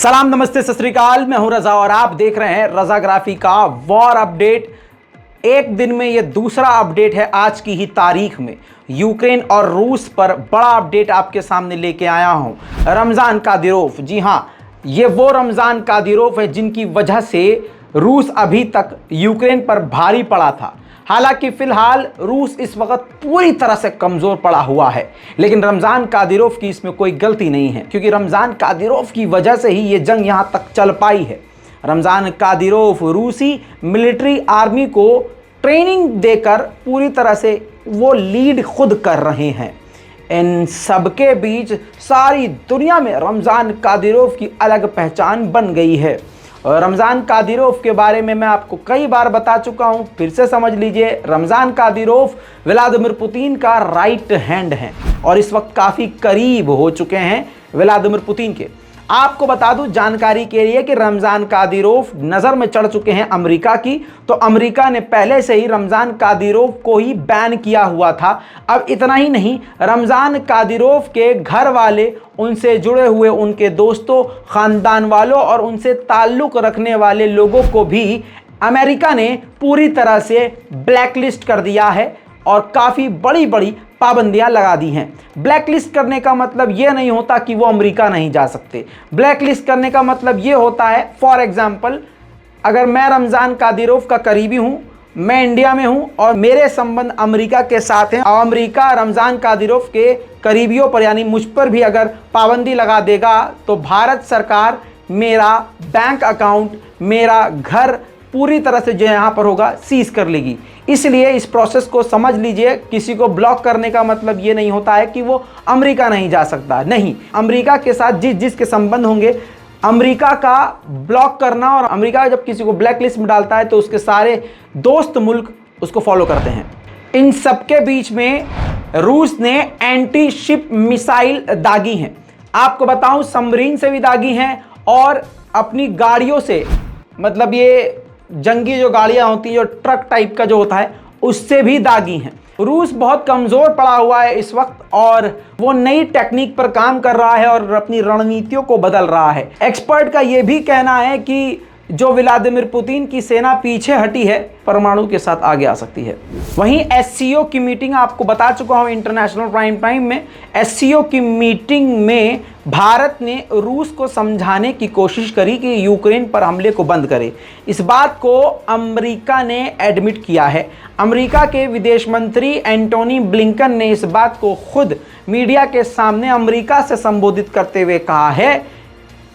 सलाम नमस्ते सत श्री अकाल, मैं हूं रजा और आप देख रहे हैं रजाग्राफी का वॉर अपडेट। एक दिन में यह दूसरा अपडेट है आज की ही तारीख में। यूक्रेन और रूस पर बड़ा अपडेट आपके सामने लेके आया हूं। रमजान कादिरोव, जी हां, ये वो रमजान कादिरोव है जिनकी वजह से रूस अभी तक यूक्रेन पर भारी पड़ा था। हालांकि फिलहाल रूस इस वक्त पूरी तरह से कमजोर पड़ा हुआ है, लेकिन रमजान कादिरोव की इसमें कोई गलती नहीं है, क्योंकि रमजान कादिरोव की वजह से ही ये जंग यहां तक चल पाई है। रमजान कादिरोव रूसी मिलिट्री आर्मी को ट्रेनिंग देकर पूरी तरह से वो लीड खुद कर रहे हैं। इन सबके बीच सारी दुनिया में रमजान कादिरोव की अलग पहचान बन गई है। रमजान कादिरोव के बारे में मैं आपको कई बार बता चुका हूं, फिर से समझ लीजिए। रमजान कादिरोव व्लादिमीर पुतिन का राइट हैंड है और इस वक्त काफ़ी करीब हो चुके हैं व्लादिमीर पुतिन के। आपको बता दूं जानकारी के लिए कि रमजान कादिरोव नज़र में चढ़ चुके हैं अमेरिका की, तो अमेरिका ने पहले से ही रमजान कादिरोव को ही बैन किया हुआ था। अब इतना ही नहीं, रमजान कादिरोव के घर वाले, उनसे जुड़े हुए उनके दोस्तों, ख़ानदान वालों और उनसे ताल्लुक़ रखने वाले लोगों को भी अमेरिका ने पूरी तरह से ब्लैकलिस्ट कर दिया है और काफ़ी बड़ी बड़ी पाबंदियां लगा दी हैं। ब्लैकलिस्ट करने का मतलब ये नहीं होता कि वो अमेरिका नहीं जा सकते। ब्लैकलिस्ट करने का मतलब ये होता है, फॉर एग्जांपल, अगर मैं रमजान कादिरोव का करीबी हूँ, मैं इंडिया में हूँ और मेरे संबंध अमेरिका के साथ हैं और अमेरिका रमजान कादिरोव के करीबियों पर यानी मुझ पर भी अगर पाबंदी लगा देगा, तो भारत सरकार मेरा बैंक अकाउंट, मेरा घर पूरी तरह से जो यहाँ पर होगा सीज कर लेगी। इसलिए इस प्रोसेस को समझ लीजिए। किसी को ब्लॉक करने का मतलब ये नहीं होता है कि वो अमेरिका नहीं जा सकता। नहीं, अमेरिका के साथ जिसके संबंध होंगे, अमेरिका का ब्लॉक करना, और अमेरिका जब किसी को ब्लैक लिस्ट में डालता है तो उसके सारे दोस्त मुल्क उसको फॉलो करते हैं। इन सबके बीच में रूस ने एंटी शिप मिसाइल दागी हैं। आपको बताऊं, सबमरीन से भी दागी हैं और अपनी गाड़ियों से, मतलब ये जंगी जो गाड़ियां होती हैं, जो ट्रक टाइप का जो होता है, उससे भी दागी हैं। रूस बहुत कमज़ोर पड़ा हुआ है इस वक्त और वो नई टेक्निक पर काम कर रहा है और अपनी रणनीतियों को बदल रहा है। एक्सपर्ट का ये भी कहना है कि जो व्लादिमीर पुतिन की सेना पीछे हटी है, परमाणु के साथ आगे आ सकती है। वहीं एससीओ की मीटिंग आपको बता चुका हूं इंटरनेशनल प्राइम टाइम में। एससीओ की मीटिंग में भारत ने रूस को समझाने की कोशिश करी कि यूक्रेन पर हमले को बंद करे। इस बात को अमेरिका ने एडमिट किया है। अमेरिका के विदेश मंत्री एंटोनी ब्लिंकन ने इस बात को खुद मीडिया के सामने अमेरिका से संबोधित करते हुए कहा है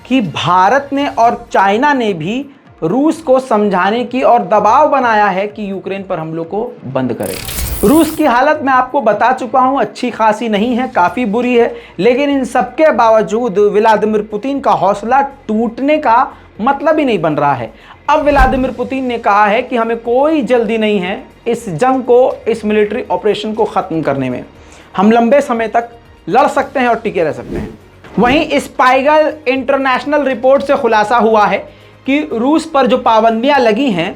कि भारत ने और चाइना ने भी रूस को समझाने की और दबाव बनाया है कि यूक्रेन पर हमलों को बंद करे। रूस की हालत मैं आपको बता चुका हूं, अच्छी खासी नहीं है, काफ़ी बुरी है, लेकिन इन सबके बावजूद व्लादिमीर पुतिन का हौसला टूटने का मतलब ही नहीं बन रहा है। अब व्लादिमीर पुतिन ने कहा है कि हमें कोई जल्दी नहीं है इस जंग को, इस मिलिट्री ऑपरेशन को ख़त्म करने में। हम लंबे समय तक लड़ सकते हैं और टिके रह सकते हैं। वहीं स्पाइगल इंटरनेशनल रिपोर्ट से खुलासा हुआ है कि रूस पर जो पाबंदियां लगी हैं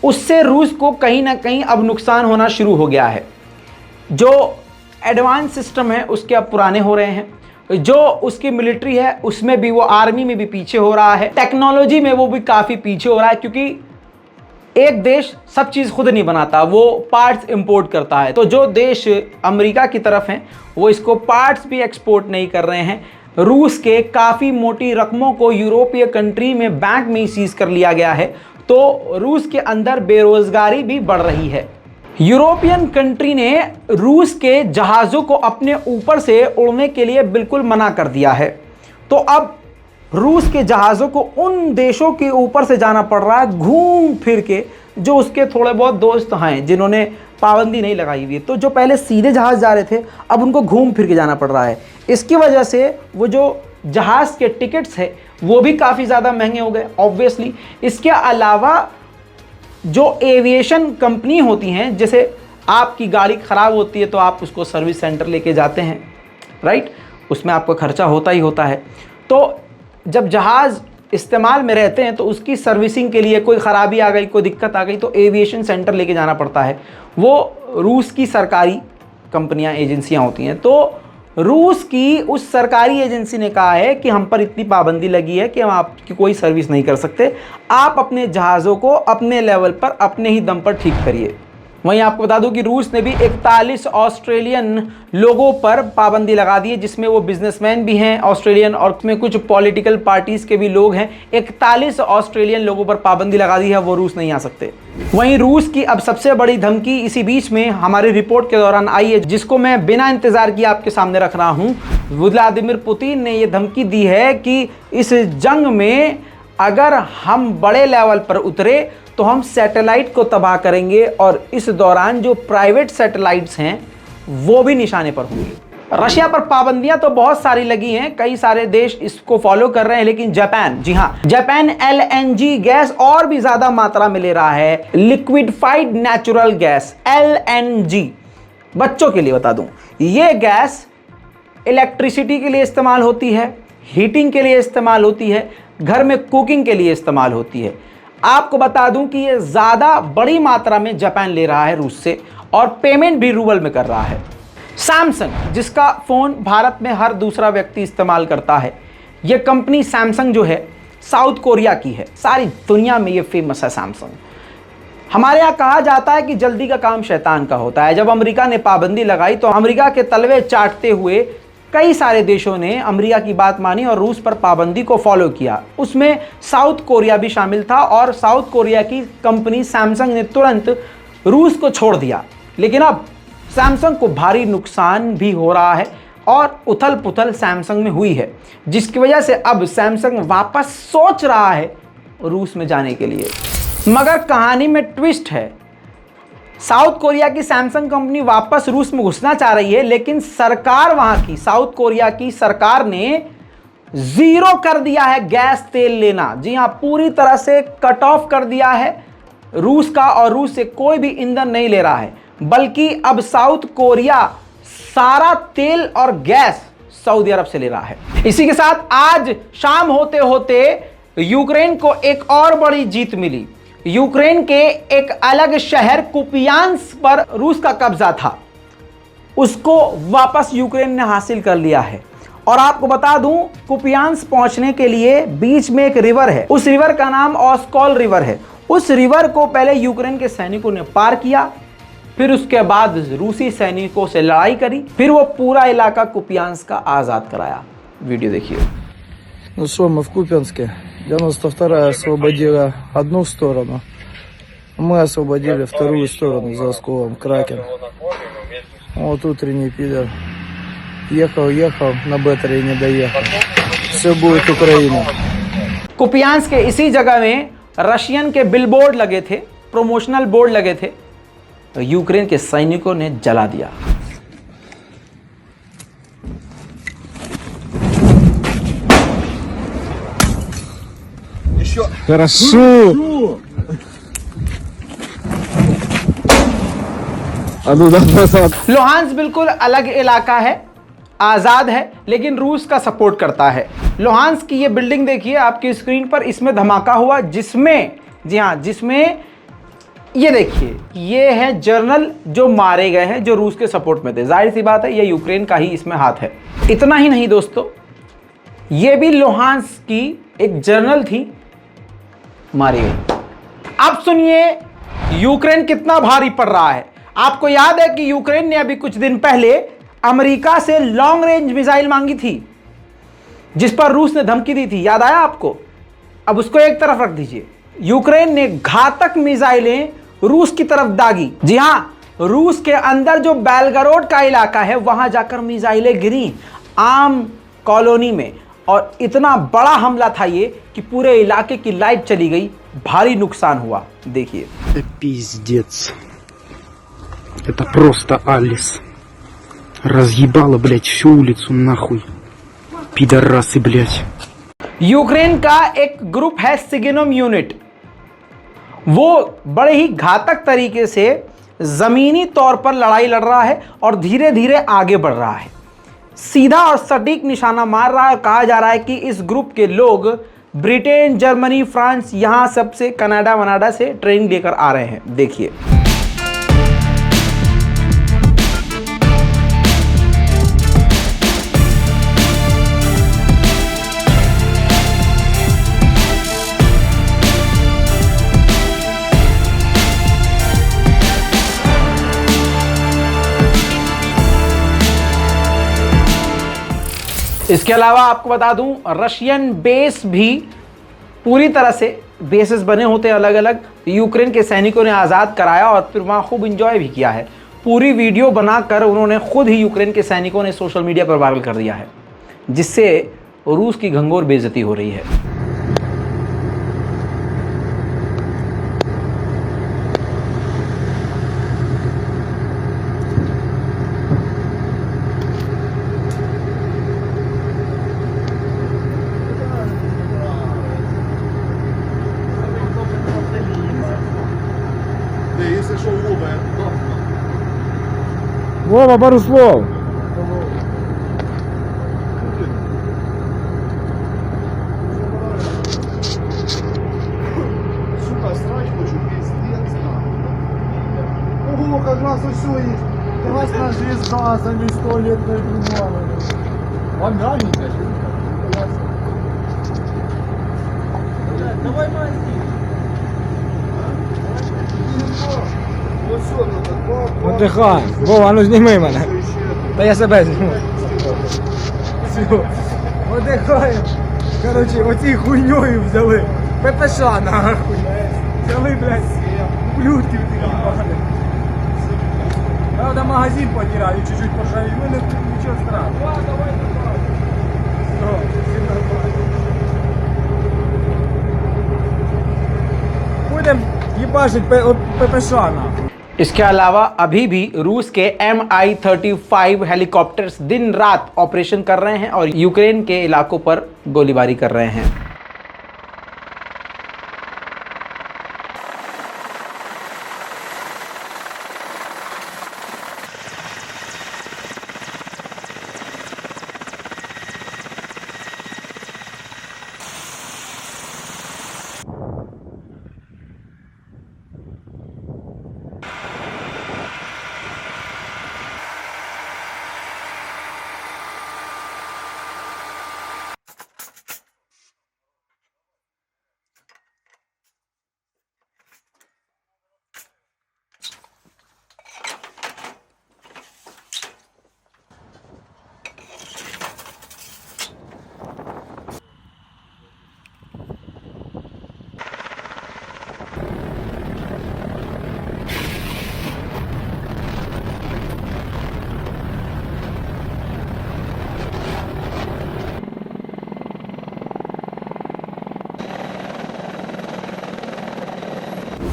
उससे रूस को कहीं ना कहीं अब नुकसान होना शुरू हो गया है। जो एडवांस सिस्टम है उसके अब पुराने हो रहे हैं, जो उसकी मिलिट्री है उसमें भी, वो आर्मी में भी पीछे हो रहा है, टेक्नोलॉजी में वो भी काफ़ी पीछे हो रहा है, क्योंकि एक देश सब चीज़ खुद नहीं बनाता, वो पार्ट्स इंपोर्ट करता है। तो जो देश अमेरिका की तरफ हैं वो इसको पार्ट्स भी एक्सपोर्ट नहीं कर रहे हैं। रूस के काफ़ी मोटी रकमों को यूरोपीय कंट्री में बैंक में ही सीज कर लिया गया है, तो रूस के अंदर बेरोजगारी भी बढ़ रही है। यूरोपियन कंट्री ने रूस के जहाज़ों को अपने ऊपर से उड़ने के लिए बिल्कुल मना कर दिया है। तो अब रूस के जहाज़ों को उन देशों के ऊपर से जाना पड़ रहा है घूम फिर के, जो उसके थोड़े बहुत दोस्त हैं जिन्होंने पाबंदी नहीं लगाई हुई है। तो जो पहले सीधे जहाज़ जा रहे थे, अब उनको घूम फिर के जाना पड़ रहा है। इसकी वजह से वो जो जहाज़ के टिकट्स है वो भी काफ़ी ज़्यादा महंगे हो गए ऑब्वियसली। इसके अलावा जो एविएशन कंपनी होती हैं, जैसे आपकी गाड़ी ख़राब होती है तो आप उसको सर्विस सेंटर लेके जाते हैं, राइट, उसमें आपका खर्चा होता ही होता है। तो जब जहाज़ इस्तेमाल में रहते हैं तो उसकी सर्विसिंग के लिए कोई ख़राबी आ गई, कोई दिक्कत आ गई, तो एविएशन सेंटर लेके जाना पड़ता है। वो रूस की सरकारी कंपनियां, एजेंसियां होती हैं। तो रूस की उस सरकारी एजेंसी ने कहा है कि हम पर इतनी पाबंदी लगी है कि हम आपकी कोई सर्विस नहीं कर सकते, आप अपने जहाज़ों को अपने लेवल पर अपने ही दम पर ठीक करिए। वहीं आपको बता दूं कि रूस ने भी 41 ऑस्ट्रेलियन लोगों पर पाबंदी लगा दी है, जिसमें वो बिजनेसमैन भी हैं ऑस्ट्रेलियन और उसमें कुछ पॉलिटिकल पार्टीज के भी लोग हैं। 41 ऑस्ट्रेलियन लोगों पर पाबंदी लगा दी है, वो रूस नहीं आ सकते। वहीं रूस की अब सबसे बड़ी धमकी इसी बीच में हमारी रिपोर्ट के दौरान आई है, जिसको मैं बिना इंतजार किए आपके सामने रख रहा हूं। व्लादिमीर पुतिन ने यह धमकी दी है कि इस जंग में अगर हम बड़े लेवल पर उतरे तो हम सैटेलाइट को तबाह करेंगे और इस दौरान जो प्राइवेट सैटेलाइट्स हैं वो भी निशाने पर होंगे। रशिया पर पाबंदियां तो बहुत सारी लगी हैं, कई सारे देश इसको फॉलो कर रहे हैं, लेकिन जापान, जी हां, जापान एलएनजी गैस और भी ज्यादा मात्रा में ले रहा है। लिक्विडिफाइड नेचुरल गैस एलएनजी, बच्चों के लिए बता दूं, यह गैस इलेक्ट्रिसिटी के लिए इस्तेमाल होती है, हीटिंग के लिए इस्तेमाल होती है, घर में कुकिंग के लिए इस्तेमाल होती है। आपको बता दूं कि ये ज़्यादा बड़ी मात्रा में जापान ले रहा है रूस से और पेमेंट भी रूबल में कर रहा है। सैमसंग, जिसका फ़ोन भारत में हर दूसरा व्यक्ति इस्तेमाल करता है, ये कंपनी सैमसंग जो है साउथ कोरिया की है, सारी दुनिया में ये फेमस है सैमसंग। हमारे यहाँ कहा जाता है कि जल्दी का काम शैतान का होता है। जब अमेरिका ने पाबंदी लगाई तो अमेरिका के तलवे चाटते हुए कई सारे देशों ने अमेरिका की बात मानी और रूस पर पाबंदी को फॉलो किया। उसमें साउथ कोरिया भी शामिल था और साउथ कोरिया की कंपनी सैमसंग ने तुरंत रूस को छोड़ दिया। लेकिन अब सैमसंग को भारी नुकसान भी हो रहा है और उथल पुथल सैमसंग में हुई है, जिसकी वजह से अब सैमसंग वापस सोच रहा है रूस में जाने के लिए। मगर कहानी में ट्विस्ट है। साउथ कोरिया की सैमसंग कंपनी वापस रूस में घुसना चाह रही है, लेकिन सरकार वहां की साउथ कोरिया की सरकार ने जीरो कर दिया है गैस तेल लेना। जी हां, पूरी तरह से कट ऑफ कर दिया है रूस का और रूस से कोई भी ईंधन नहीं ले रहा है, बल्कि अब साउथ कोरिया सारा तेल और गैस सऊदी अरब से ले रहा है। इसी के साथ आज शाम होते होते यूक्रेन को एक और बड़ी जीत मिली। यूक्रेन के एक अलग शहर कुपियांस्क पर रूस का कब्जा था, उसको वापस यूक्रेन ने हासिल कर लिया है। और आपको बता दूं, कुपियांस्क पहुंचने के लिए बीच में एक रिवर है, उस रिवर का नाम ऑस्कॉल रिवर है। उस रिवर को पहले यूक्रेन के सैनिकों ने पार किया, फिर उसके बाद रूसी सैनिकों से लड़ाई करी, फिर वो पूरा इलाका कुपियांस्क का आजाद कराया। वीडियो देखिए। Ну что, мы в Купянске. 92-я освободила одну сторону. Мы освободили вторую сторону за осколом. Кракен. Вот утренний пидор. Ехал, на беттере и не доехал. Все будет Украина. कुपियांस्क के इसी जगह में रशियन के बिलबोर्ड लगे थे, प्रमोशनल बोर्ड लगे थे, यूक्रेन के सैनिकों ने जला दिया। Хорошо. लुहांस्क बिल्कुल अलग इलाका है, आज़ाद है, लेकिन रूस का सपोर्ट करता है। लुहांस्क की ये बिल्डिंग देखिए आपकी स्क्रीन पर, इसमें धमाका हुआ, जिसमें, जी हाँ, जिसमें ये देखिए, ये है जर्नल जो मारे गए हैं, जो रूस के सपोर्ट में थे। जाहिर सी बात है ये यूक्रेन का ही इसमें हाथ है। इतना ही नहीं दोस्तों, ये भी लुहांस्क की एक जर्नल थी, मारी गई। अब सुनिए यूक्रेन कितना भारी पड़ रहा है। आपको याद है कि यूक्रेन ने अभी कुछ दिन पहले अमेरिका से लॉन्ग रेंज मिसाइल मांगी थी, जिस पर रूस ने धमकी दी थी, याद आया आपको? अब उसको एक तरफ रख दीजिए। यूक्रेन ने घातक मिसाइलें रूस की तरफ दागी। जी हां, रूस के अंदर जो बेलगरोड का इलाका है वहां जाकर मिसाइलें गिरी आम कॉलोनी में, और इतना बड़ा हमला था ये कि पूरे इलाके की लाइट चली गई, भारी नुकसान हुआ। देखिए। Это пиздец. Это просто Алис. Разъебало, блядь, всю улицу нахуй. Пидорасы, блядь. यूक्रेन का एक ग्रुप है सिगिनम यूनिट, वो बड़े ही घातक तरीके से जमीनी तौर पर लड़ाई लड़ रहा है और धीरे धीरे आगे बढ़ रहा है, सीधा और सटीक निशाना मार रहा है। कहा जा रहा है कि इस ग्रुप के लोग ब्रिटेन, जर्मनी, फ्रांस, यहां सबसे, कनाडा वनाडा से ट्रेनिंग लेकर आ रहे हैं। देखिए। इसके अलावा आपको बता दूं, रशियन बेस भी पूरी तरह से बेसेस बने होते हैं अलग अलग, यूक्रेन के सैनिकों ने आज़ाद कराया और फिर वहाँ खूब इंजॉय भी किया है। पूरी वीडियो बनाकर उन्होंने खुद ही यूक्रेन के सैनिकों ने सोशल मीडिया पर वायरल कर दिया है, जिससे रूस की घंघोर बेइज्जती हो रही है। Вова, пару слов. Сука, срать хочу, пиздец, ого, как раз все есть. Красная звезда за 100 лет придумала. Вагальника, давай мазди. Ну все, ну так Отдихай. Вова, ну зніми мене. Та я себе зніму. Все. Отдихаємо. Короче, оці хуйньою взяли. ППШ нахуй. Взяли, блядь, ублюдків такі погано. Правда, магазин потирали, чуть-чуть пошарили. Ну, нічого страшного. Давай. Все нормально. Будем ебашить ППШ нахуй. इसके अलावा अभी भी रूस के Mi-35 हेलीकॉप्टर्स दिन रात ऑपरेशन कर रहे हैं और यूक्रेन के इलाकों पर गोलीबारी कर रहे हैं।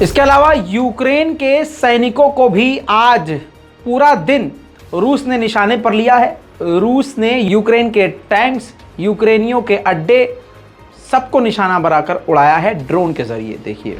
इसके अलावा यूक्रेन के सैनिकों को भी आज पूरा दिन रूस ने निशाने पर लिया है। रूस ने यूक्रेन के टैंक्स, यूक्रेनियों के अड्डे, सबको निशाना बनाकर उड़ाया है ड्रोन के जरिए। देखिए,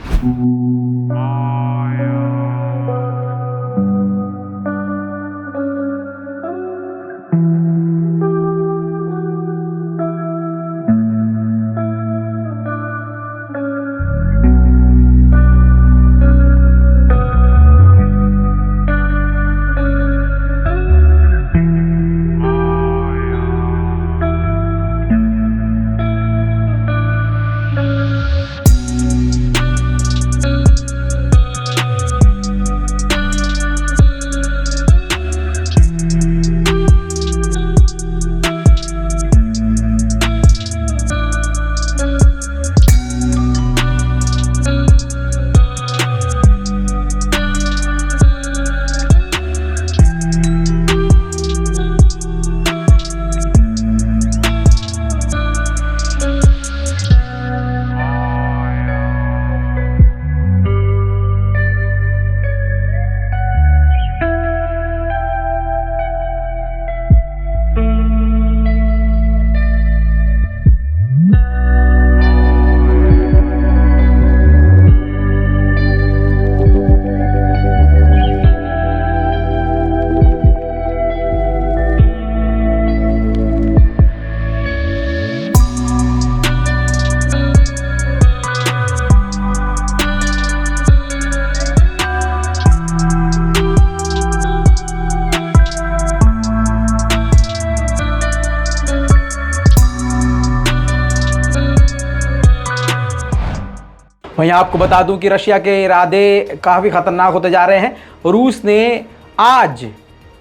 वहीं आपको बता दूं कि रशिया के इरादे काफ़ी ख़तरनाक होते जा रहे हैं। रूस ने आज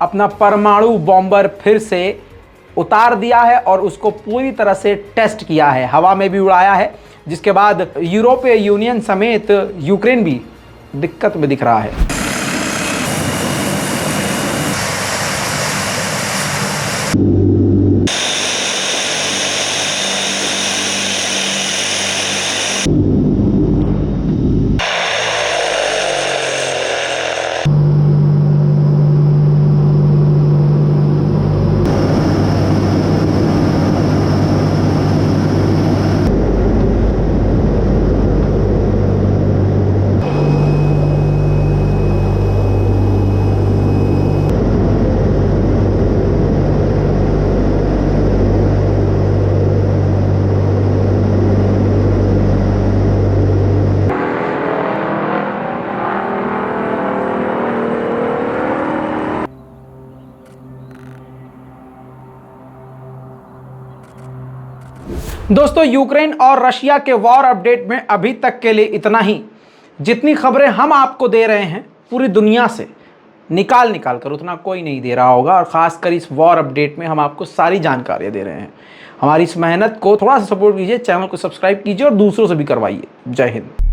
अपना परमाणु बॉम्बर फिर से उतार दिया है और उसको पूरी तरह से टेस्ट किया है, हवा में भी उड़ाया है, जिसके बाद यूरोपीय यूनियन समेत यूक्रेन भी दिक्कत में दिख रहा है। दोस्तों, यूक्रेन और रशिया के वॉर अपडेट में अभी तक के लिए इतना ही। जितनी खबरें हम आपको दे रहे हैं पूरी दुनिया से निकाल कर उतना कोई नहीं दे रहा होगा, और ख़ासकर इस वॉर अपडेट में हम आपको सारी जानकारियां दे रहे हैं। हमारी इस मेहनत को थोड़ा सा सपोर्ट कीजिए, चैनल को सब्सक्राइब कीजिए और दूसरों से भी करवाइए। जय हिंद।